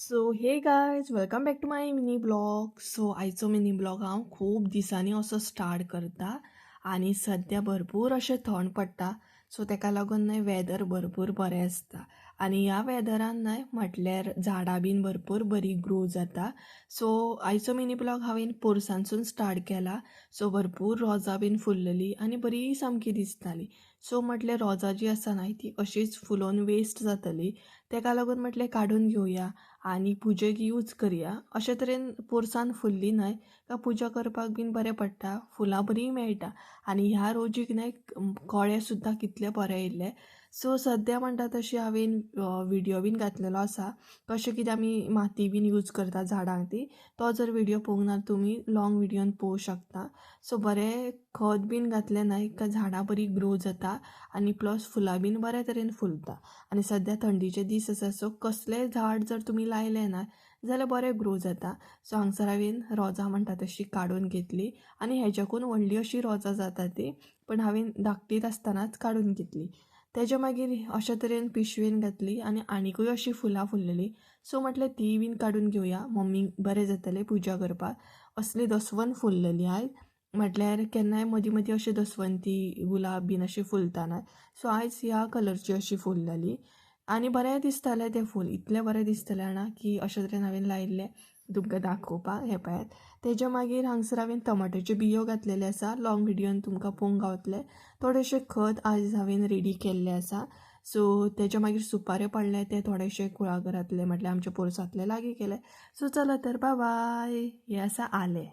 So hey guys welcome back to my mini blog. So आयचो mini blog हांव खूब दिसांनी असो स्टार्ट करता आनी सद्या भरपूर अशें थंड पडटा. सो ताका लागून न्हय वेदर भरपूर बरें आसता आनी ह्या वेदरान न्हय म्हटल्यार झाडां बीन भरपूर बरी ग्रो जाता. सो आयचो मिनी ब्लॉग हांवें पोरसांसून स्टार्ट केला. सो भरपूर रोजां बीन फुल्ललीं आनी बरी सामकी दिसतालीं. सो म्हटल्यार रोजां जीं आसा न्हय ती अशीच फुलोवन वेस्ट जातलीं, ताका लागून म्हटलें काडून घेवया आनी पुजेक यूज करया. अशे तरेन पोरसान फुल्ली न्हय का पुजा करपाक बीन बरें पडटा, फुलां बरी मेळटा आनी ह्या रोजीक न्हय कळे सुद्दां कितले बरे येयल्ले. सो सद्या म्हणटा तशी हांवें व्हिडिओ बीन घातलेलो आसा कशें कितें आमी माती बीन यूज करता झाडांक ती. तो जर व्हिडिओ पळोवंक ना तुमी लॉंग व्हिडिओन पळोवंक शकता. सो बरें खत बीन घातलें न्हय का झाडां बरी ग्रो जाता आनी प्लस फुलां बीन बऱ्या तरेन फुलता. आनी सद्या थंडीचे दीस आसा सो कसलेंय झाड जर तुमी लायलें ना जाल्यार बरें ग्रो जाता. सो हांगसर हांवें रोजां म्हणटा तशी काडून घेतली आनी हेज्याकून व्हडली अशी रोजां जाता ती, पण हांवें धाकटीच आसतनाच काडून घेतली. तेज्या मागीर अशे तरेन पिशवेन घातली आनी आनिकूय अशीं फुलां फुल्ललीं. सो म्हटलें ती बीन काडून घेवया, मम्मीक बरें जातलें पुजा करपाक. असली दसवंत फुल्लली आयज, म्हटल्यार केन्नाय मदीं मदीं अशें दसवंती गुलाब बीन अशें फुलता न्हय. सो आयज ह्या कलरची अशी फुल्लली आनी बरें दिसतालें तें फूल. इतलें बरें दिसतालें जाणा की अशे तरेन हांवें लायिल्लें तुमकां दाखोवपाक. हे पळयात. तेज्या मागीर हांगसर हांवें टमाट्याच्यो बियो घातलेले आसा, लॉंग व्हिडिओन तुमकां पळोवंक गावतलें. थोडेशें खत आयज हांवें रेडी केल्लें आसा. सो तेज्या मागीर सुपाऱ्यो पडले ते थोडेशे कुळागरांतले म्हटल्यार आमच्या पोरसांतले लागीं केले. सो चला तर बाय बाय. हे आसा आलें.